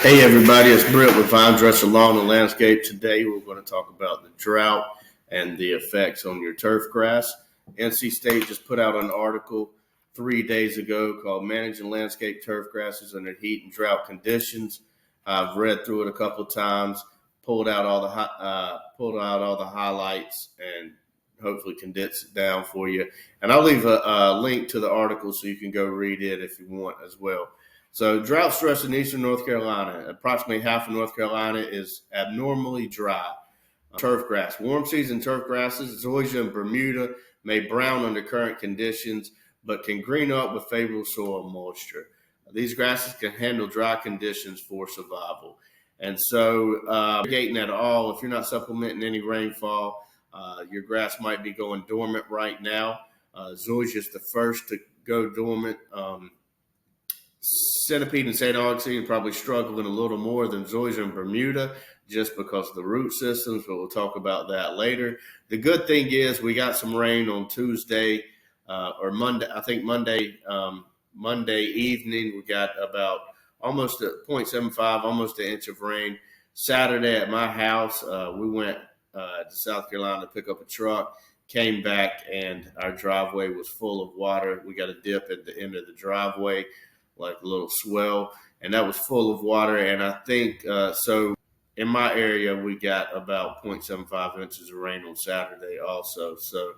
Hey everybody, it's Britt with Vine Dresser Lawn and Landscape. Today we're going to talk about the drought and the effects on your turf grass. NC State just put out an article 3 days ago called Managing Landscape Turf Grasses Under Heat and Drought Conditions. I've read through it a couple of times, pulled out all the highlights, and hopefully condense it down for you. And I'll leave a link to the article so you can go read it if you want as well. So drought stress in eastern North Carolina. Approximately half of North Carolina is abnormally dry. Turf grass. Warm season turf grasses, zoysia and Bermuda, may brown under current conditions, but can green up with favorable soil moisture. These grasses can handle dry conditions for survival. And so irrigating at all, if you're not supplementing any rainfall, your grass might be going dormant right now. Zoysia is the first to go dormant. Centipede and St. Augustine probably struggling a little more than zoysia and Bermuda just because of the root systems, but we'll talk about that later. The good thing is we got some rain on Tuesday or Monday. I think Monday evening we got about almost a 0.75, almost an inch of rain. Saturday at my house, we went to South Carolina to pick up a truck, came back, and our driveway was full of water. We got a dip at the end of the driveway, like a little swell, and that was full of water. And I think so in my area we got about 0.75 inches of rain on Saturday also. So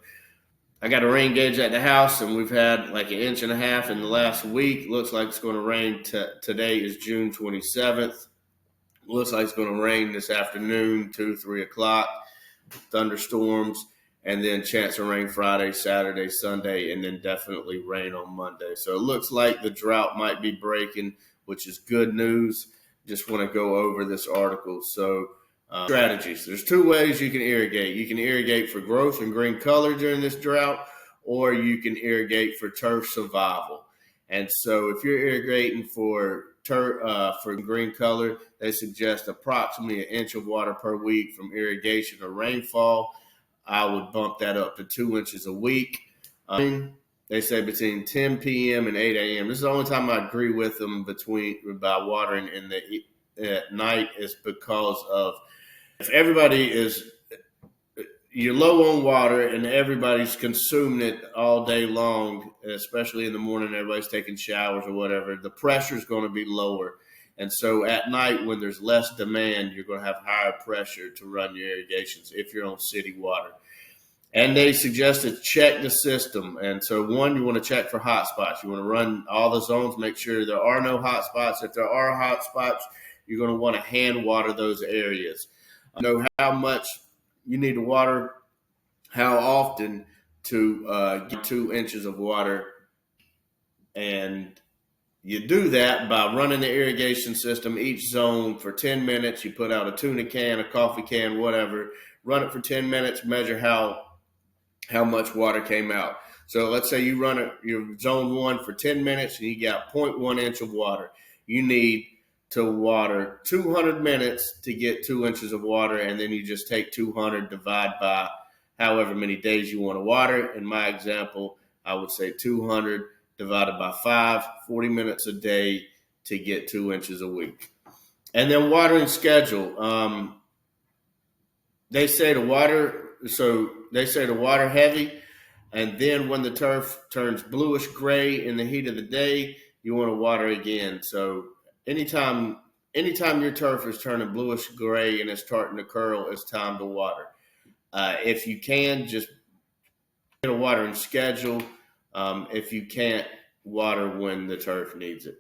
I got a rain gauge at the house, and we've had like 1.5 inches in the last week. Looks like it's going to rain. Today is June 27th. Looks like it's going to rain this afternoon, 2-3 o'clock. Thunderstorms. And then chance of rain Friday, Saturday, Sunday, and then definitely rain on Monday. So it looks like the drought might be breaking, which is good news. Just want to go over this article. So strategies. There's 2 ways you can irrigate. You can irrigate for growth and green color during this drought, or you can irrigate for turf survival. And so if you're irrigating for green color, they suggest approximately 1 inch of water per week from irrigation or rainfall. I would bump that up to 2 inches a week. They say between 10 p.m. and 8 a.m. This is the only time I agree with them about watering at night is because of if you're low on water and everybody's consuming it all day long, especially in the morning, everybody's taking showers or whatever, the pressure is going to be lower. And so at night, when there's less demand, you're going to have higher pressure to run your irrigations if you're on city water. And they suggest to check the system. And so, one, you want to check for hot spots. You want to run all the zones, make sure there are no hot spots. If there are hot spots, you're going to want to hand water those areas. Know how much you need to water, how often to get 2 inches of water. And you do that by running the irrigation system, each zone for 10 minutes. You put out a tuna can, a coffee can, whatever. Run it for 10 minutes, measure how much water came out. So let's say you run your zone 1 for 10 minutes and you got 0.1 inch of water. You need to water 200 minutes to get 2 inches of water, and then you just take 200, divide by however many days you want to water. In my example, I would say 200 divided by 5, 40 minutes a day to get 2 inches a week. And then watering schedule. They say to water heavy, and then when the turf turns bluish gray in the heat of the day, you want to water again. So anytime your turf is turning bluish gray and it's starting to curl, it's time to water. If you can, just get a watering schedule. If you can't, water when the turf needs it.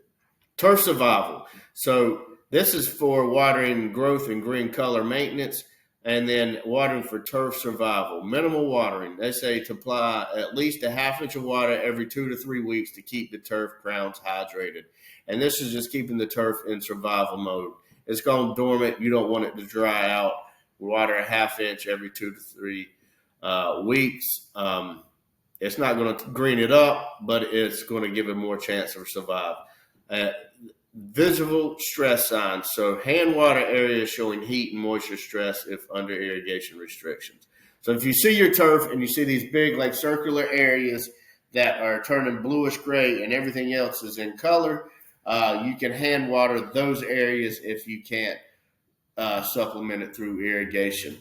Turf survival. So this is for watering growth and green color maintenance, and then watering for turf survival. Minimal watering. They say to apply at least a 1/2 inch of water every 2 to 3 weeks to keep the turf crowns hydrated. And this is just keeping the turf in survival mode. It's gone dormant. You don't want it to dry out. Water a 1/2 inch every 2 to 3 weeks. It's not going to green it up, but it's going to give it more chance to survive. Visible stress signs. So hand water areas showing heat and moisture stress if under irrigation restrictions. So if you see your turf and you see these big like circular areas that are turning bluish gray and everything else is in color, you can hand water those areas if you can't supplement it through irrigation.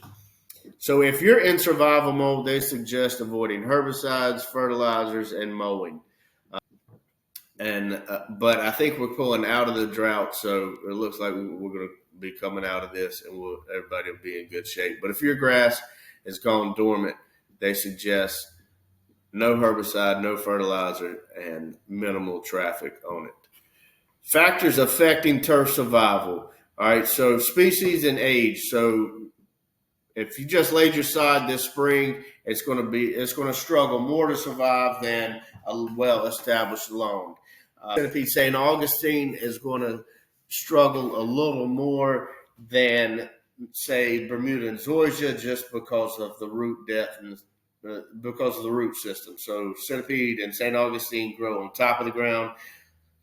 So if you're in survival mode, they suggest avoiding herbicides, fertilizers, and mowing. But I think we're pulling out of the drought, so it looks like we're going to be coming out of this, and everybody will be in good shape. But if your grass has gone dormant, they suggest no herbicide, no fertilizer, and minimal traffic on it. Factors affecting turf survival. All right, so species and age. So if you just laid your sod this spring, it's going to struggle more to survive than a well-established lawn. Centipede St. Augustine is going to struggle a little more than, say, Bermuda and Zoysia, just because of the root depth and because of the root system. So Centipede and St. Augustine grow on top of the ground.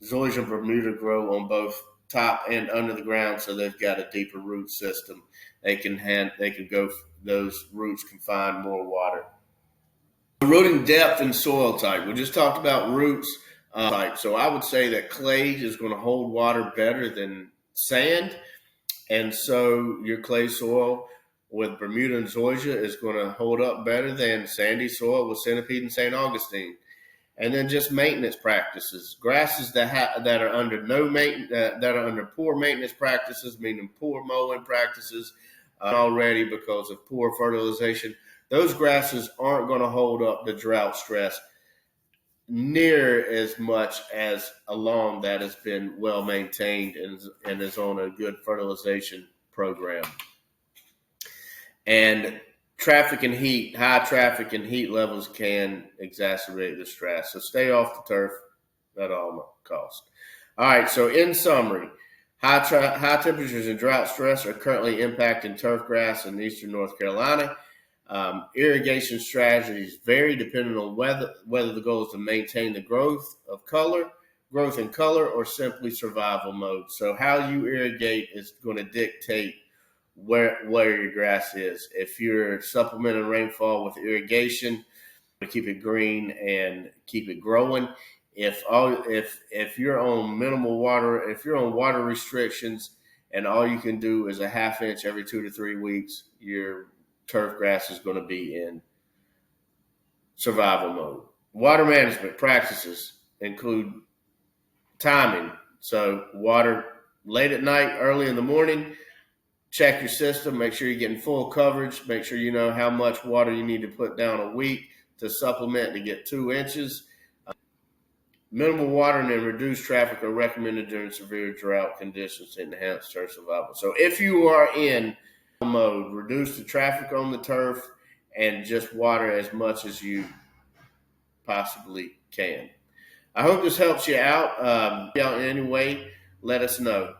Zoysia and Bermuda grow on both top and under the ground, so they've got a deeper root system. Those roots can find more water. Rooting depth and soil type. We just talked about roots type. So I would say that clay is going to hold water better than sand. And so your clay soil with Bermuda and Zoysia is going to hold up better than sandy soil with Centipede and St. Augustine. And then just maintenance practices. Grasses that are under that are under poor maintenance practices, meaning poor mowing practices already because of poor fertilization. Those grasses aren't going to hold up the drought stress near as much as a lawn that has been well maintained and is on a good fertilization program. And high traffic and heat levels can exacerbate the stress. So stay off the turf at all costs. All right, so in summary, high temperatures and drought stress are currently impacting turfgrass in eastern North Carolina. Irrigation strategies vary depending on whether the goal is to maintain the growth in color, or simply survival mode. So how you irrigate is going to dictate where your grass is. If you're supplementing rainfall with irrigation to keep it green and keep it growing, if you're on minimal water, if you're on water restrictions and all you can do is a half inch every 2 to 3 weeks, your turf grass is going to be in survival mode. Water management practices include timing. So water late at night, early in the morning. Check your system. Make sure you're getting full coverage. Make sure you know how much water you need to put down a week to supplement to get 2 inches. Minimal watering and reduced traffic are recommended during severe drought conditions to enhance turf survival. So if you are in mode, reduce the traffic on the turf and just water as much as you possibly can. I hope this helps you out. In any way, let us know.